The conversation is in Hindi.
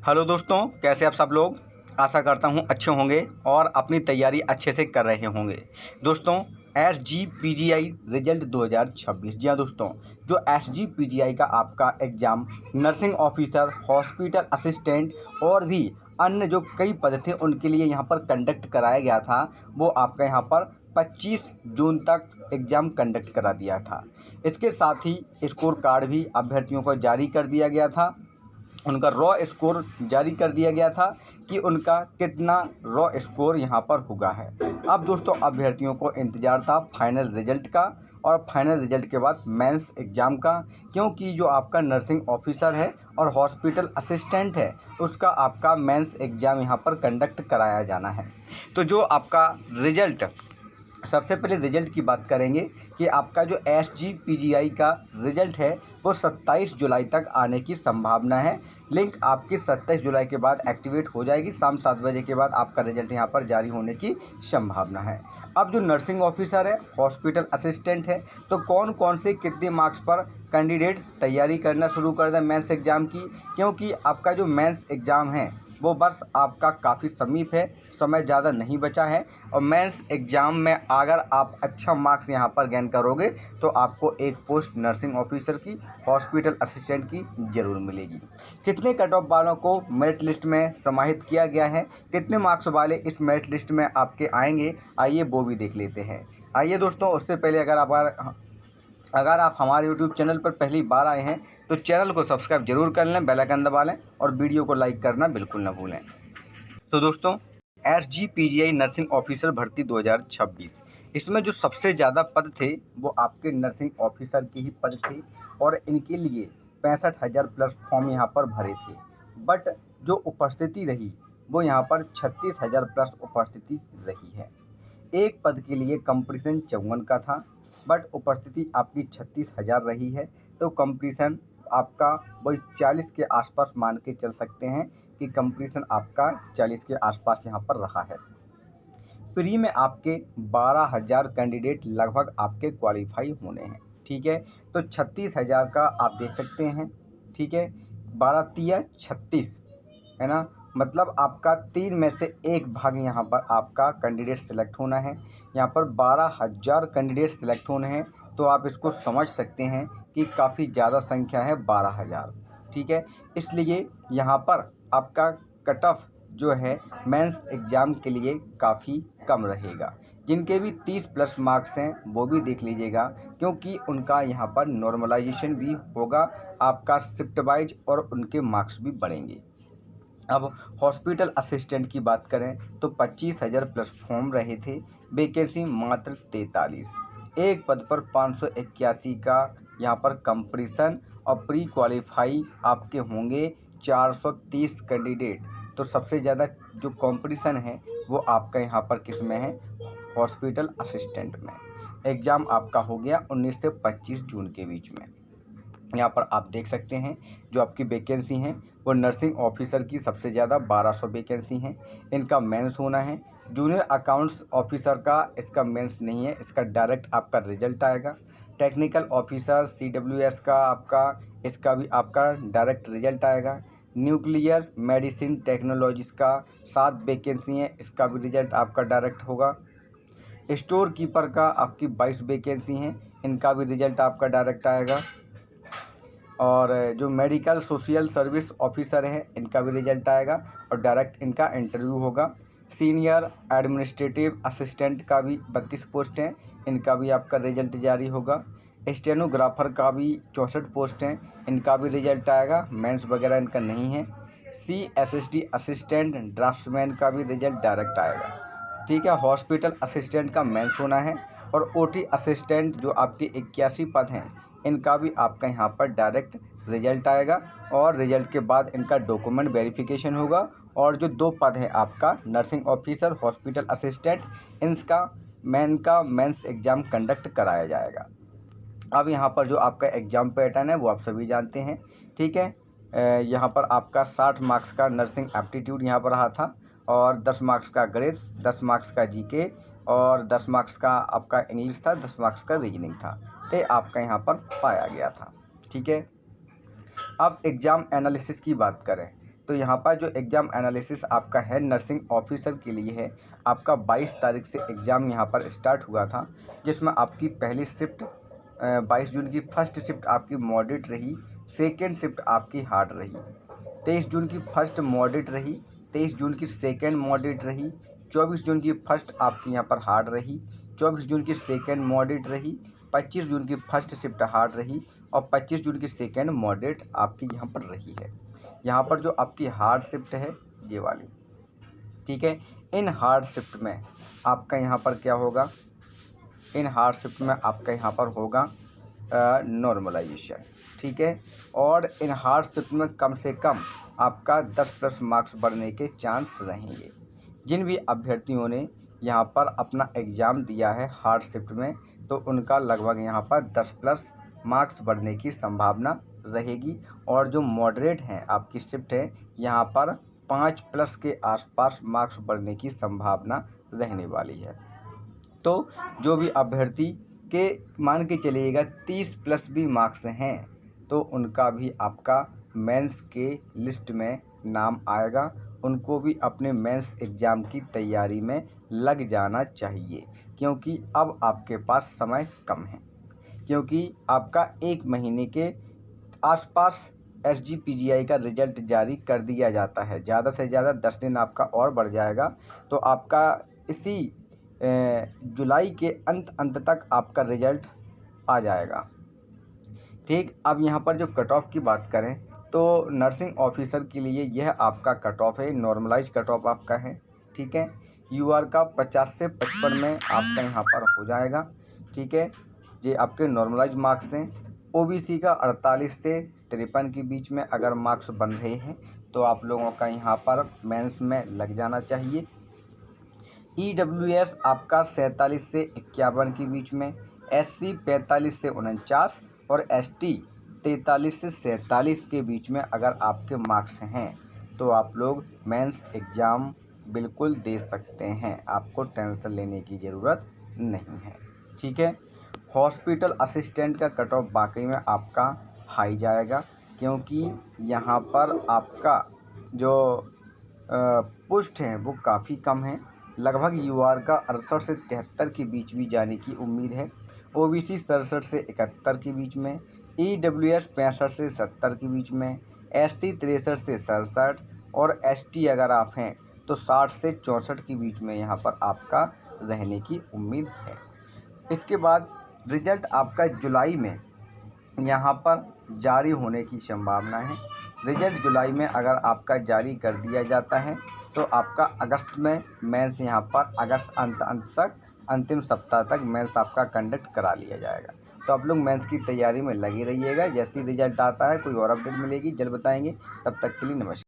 हेलो दोस्तों, कैसे आप सब लोग। आशा करता हूँ अच्छे होंगे और अपनी तैयारी अच्छे से कर रहे होंगे। दोस्तों, SGPGI रिजल्ट 2026। जी हाँ दोस्तों, जो SGPGI का आपका exam nursing officer, hospital assistant और भी अन्य जो कई पद थे उनके लिए यहाँ पर कंडक्ट कराया गया था, वो आपका यहाँ पर 25 जून तक एग्ज़ाम कंडक्ट करा दिया था। इसके साथ ही स्कोर कार्ड भी अभ्यर्थियों को जारी कर दिया गया था। उनका रॉ स्कोर जारी कर दिया गया था कि उनका कितना रॉ स्कोर यहाँ पर हुआ है। अब दोस्तों, अभ्यर्थियों को इंतज़ार था फाइनल रिजल्ट का और फाइनल रिजल्ट के बाद मेंस एग्ज़ाम का, क्योंकि जो आपका नर्सिंग ऑफिसर है और हॉस्पिटल असिस्टेंट है उसका आपका मेंस एग्ज़ाम यहाँ पर कंडक्ट कराया जाना है। तो जो आपका रिजल्ट, सबसे पहले रिजल्ट की बात करेंगे कि आपका जो SGPGI का रिजल्ट है वो 27 जुलाई तक आने की संभावना है। लिंक आपकी 27 जुलाई के बाद एक्टिवेट हो जाएगी। शाम 7 बजे के बाद आपका रिजल्ट यहाँ पर जारी होने की संभावना है। अब जो नर्सिंग ऑफिसर है, हॉस्पिटल असिस्टेंट है, तो कौन कौन से कितने मार्क्स पर कैंडिडेट तैयारी करना शुरू कर दें मेंस एग्ज़ाम की, क्योंकि आपका जो मेंस एग्ज़ाम है वो बस आपका काफ़ी समीप है, समय ज़्यादा नहीं बचा है। और मेंस एग्ज़ाम में अगर आप अच्छा मार्क्स यहाँ पर गेन करोगे तो आपको एक पोस्ट नर्सिंग ऑफिसर की, हॉस्पिटल असिस्टेंट की ज़रूर मिलेगी। कितने कट ऑफ वालों को मेरिट लिस्ट में समाहित किया गया है, कितने मार्क्स वाले इस मेरिट लिस्ट में आपके आएंगे, आइए वो भी देख लेते हैं। आइए दोस्तों, उससे पहले अगर आप हमारे यूट्यूब चैनल पर पहली बार आए हैं तो चैनल को सब्सक्राइब जरूर कर लें, बेल आइकन दबा लें और वीडियो को लाइक करना बिल्कुल ना भूलें। तो दोस्तों, SGPGI नर्सिंग ऑफिसर भर्ती 2026, इसमें जो सबसे ज़्यादा पद थे वो आपके नर्सिंग ऑफिसर के ही पद थे और इनके लिए 65,000 प्लस फॉर्म यहाँ पर भरे थे। बट जो उपस्थिति रही वो यहाँ पर 36,000 प्लस उपस्थिति रही है। एक पद के लिए कंपटीशन 54 का था, बट उपस्थिति आपकी 36,000 रही है। तो कंपटीशन आपका वही 40 के आसपास मान के चल सकते हैं कि कंपटीशन आपका 40 के आसपास यहाँ पर रहा है। प्री में आपके 12,000 कैंडिडेट लगभग आपके क्वालिफाई होने हैं। ठीक है, तो 36,000 का आप देख सकते हैं। ठीक है, 12 तिया 36 है ना, मतलब आपका 3 में से 1 भाग यहाँ पर आपका कैंडिडेट सेलेक्ट होना है। यहाँ पर 12,000 कैंडिडेट सेलेक्ट होने हैं, तो आप इसको समझ सकते हैं कि काफ़ी ज़्यादा संख्या है 12,000। ठीक है, इसलिए यहाँ पर आपका कट ऑफ जो है मेंस एग्ज़ाम के लिए काफ़ी कम रहेगा। जिनके भी 30 प्लस मार्क्स हैं वो भी देख लीजिएगा, क्योंकि उनका यहाँ पर नॉर्मलाइजेशन भी होगा, आपका शिफ्ट वाइज, और उनके मार्क्स भी बढ़ेंगे। अब हॉस्पिटल असिस्टेंट की बात करें तो 25,000 प्लस फॉर्म रहे थे, वैकेंसी मात्र 43। एक पद पर 581 का यहाँ पर कंपटीशन और प्री क्वालिफाई आपके होंगे 430 कैंडिडेट। तो सबसे ज़्यादा जो कंपटीशन है वो आपका यहाँ पर किस में है, हॉस्पिटल असिस्टेंट में। एग्ज़ाम आपका हो गया 19 से 25 जून के बीच में। यहाँ पर आप देख सकते हैं जो आपकी वैकेंसी हैं वो नर्सिंग ऑफिसर की सबसे ज़्यादा 1200 वैकेंसी हैं। इनका मेंस होना है। जूनियर अकाउंट्स ऑफिसर का इसका मेंस नहीं है, इसका डायरेक्ट आपका रिजल्ट आएगा। टेक्निकल ऑफिसर CWS का आपका, इसका भी आपका डायरेक्ट रिजल्ट आएगा। न्यूक्लियर मेडिसिन टेक्नोलॉजीज़ का 7 वैकेंसी हैं, इसका भी रिजल्ट आपका डायरेक्ट होगा। स्टोर कीपर का आपकी 22 वैकेंसी हैं, इनका भी रिजल्ट आपका डायरेक्ट आएगा। और जो मेडिकल सोशल सर्विस ऑफिसर है इनका भी रिजल्ट आएगा और डायरेक्ट इनका इंटरव्यू होगा। सीनियर एडमिनिस्ट्रेटिव असिस्टेंट का भी 32 पोस्ट हैं, इनका भी आपका रिजल्ट जारी होगा। स्टेनोग्राफर का भी 64 पोस्ट हैं, इनका भी रिजल्ट आएगा, मेंस वगैरह इनका नहीं है। CSSD असिस्टेंट ड्राफ्ट्समैन का भी रिजल्ट डायरेक्ट आएगा। ठीक है, हॉस्पिटल असिस्टेंट का मेंस होना है और OT असिस्टेंट जो आपके 81 पद हैं इनका भी आपका यहाँ पर डायरेक्ट रिजल्ट आएगा और रिजल्ट के बाद इनका डॉक्यूमेंट वेरिफिकेशन होगा। और जो 2 पद है आपका नर्सिंग ऑफिसर, हॉस्पिटल असिस्टेंट, इनका मेंस एग्ज़ाम कंडक्ट कराया जाएगा। अब यहाँ पर जो आपका एग्ज़ाम पैटर्न है वो आप सभी जानते हैं। ठीक है, यहाँ पर आपका 60 मार्क्स का नर्सिंग एप्टीट्यूड यहाँ पर रहा था और 10 मार्क्स का गणित, 10 मार्क्स का GK और 10 मार्क्स का आपका इंग्लिश था, 10 मार्क्स का रीजनिंग था। ये आपका यहाँ पर पाया गया था। ठीक है, अब एग्ज़ाम एनालिसिस की बात करें तो यहाँ पर जो एग्ज़ाम एनालिसिस आपका हेड नर्सिंग ऑफिसर के लिए है, आपका 22 तारीख से एग्ज़ाम यहाँ पर स्टार्ट हुआ था, जिसमें आपकी पहली शिफ्ट 22 जून की फर्स्ट शिफ्ट आपकी मॉडरेट रही, सेकेंड शिफ्ट आपकी हार्ड रही। 23 जून की फर्स्ट मॉडरेट रही, 23 जून की सेकेंड मॉडरेट रही, 24 जून की फर्स्ट आपकी यहाँ पर हार्ड रही, 24 जून की सेकेंड मॉडरेट रही, 25 जून की फर्स्ट शिफ्ट हार्ड रही और 25 जून की सेकेंड मॉडरेट आपकी यहाँ पर रही है। यहाँ पर जो आपकी हार्ड शिफ्ट है ये वाली, ठीक है। इन हार्ड शिफ्ट में आपका यहाँ पर क्या होगा, इन हार्ड शिफ्ट में आपका यहाँ पर होगा नॉर्मलाइजेशन, ठीक है। और इन हार्ड शिफ्ट में कम से कम आपका 10+ मार्क्स बढ़ने के चांस रहेंगे। जिन भी अभ्यर्थियों ने यहाँ पर अपना एग्ज़ाम दिया है हार्ड शिफ्ट में, तो उनका लगभग यहाँ पर 10+ मार्क्स बढ़ने की संभावना रहेगी। और जो मॉडरेट हैं आपकी शिफ्ट है, यहाँ पर 5+ के आसपास मार्क्स बढ़ने की संभावना रहने वाली है। तो जो भी अभ्यर्थी के मान के चलिएगा 30+ भी मार्क्स हैं, तो उनका भी आपका मेंस के लिस्ट में नाम आएगा। उनको भी अपने मेंस एग्ज़ाम की तैयारी में लग जाना चाहिए, क्योंकि अब आपके पास समय कम है, क्योंकि आपका 1 महीने के आसपास SGPGI का रिज़ल्ट जारी कर दिया जाता है। ज़्यादा से ज़्यादा 10 दिन आपका और बढ़ जाएगा, तो आपका इसी जुलाई के अंत तक आपका रिज़ल्ट आ जाएगा, ठीक। अब यहाँ पर जो कट ऑफ की बात करें, तो नर्सिंग ऑफिसर के लिए यह आपका कट ऑफ है, नॉर्मलाइज कट ऑफ आपका है, ठीक है। UR का 50 से 55 में आपका यहाँ पर हो जाएगा, ठीक है। ये आपके नॉर्मलाइज मार्क्स हैं। OBC का 48 से 53 के बीच में अगर मार्क्स बन रहे हैं, तो आप लोगों का यहाँ पर मेंस में लग जाना चाहिए। EWS आपका 47 से 51 के बीच में, SC 45 से 49 और ST 43 से 47 के बीच में अगर आपके मार्क्स हैं, तो आप लोग मेंस एग्ज़ाम बिल्कुल दे सकते हैं। आपको टेंशन लेने की ज़रूरत नहीं है, ठीक है। हॉस्पिटल असिस्टेंट का कट ऑफ वाकई में आपका हाई जाएगा, क्योंकि यहाँ पर आपका जो पोस्ट हैं वो काफ़ी कम है। लगभग UR का 68 से 73 के बीच भी जाने की उम्मीद है। OBC 67 से 71 के बीच में, EWS 65 से 70 के बीच में, SC 63 से 67 और ST अगर आप हैं तो 60 से 64 के बीच में यहाँ पर आपका रहने की उम्मीद है। इसके बाद रिज़ल्ट आपका जुलाई में यहाँ पर जारी होने की संभावना है। रिज़ल्ट जुलाई में अगर आपका जारी कर दिया जाता है, तो आपका अगस्त में मेंस यहाँ पर अगस्त अंत तक अंतिम सप्ताह तक मेंस आपका कंडक्ट करा लिया जाएगा। तो आप लोग मेंस की तैयारी में लगे रहिएगा। जैसे ही रिज़ल्ट आता है कोई और अपडेट मिलेगी जल्द बताएंगे। तब तक के लिए नमस्कार।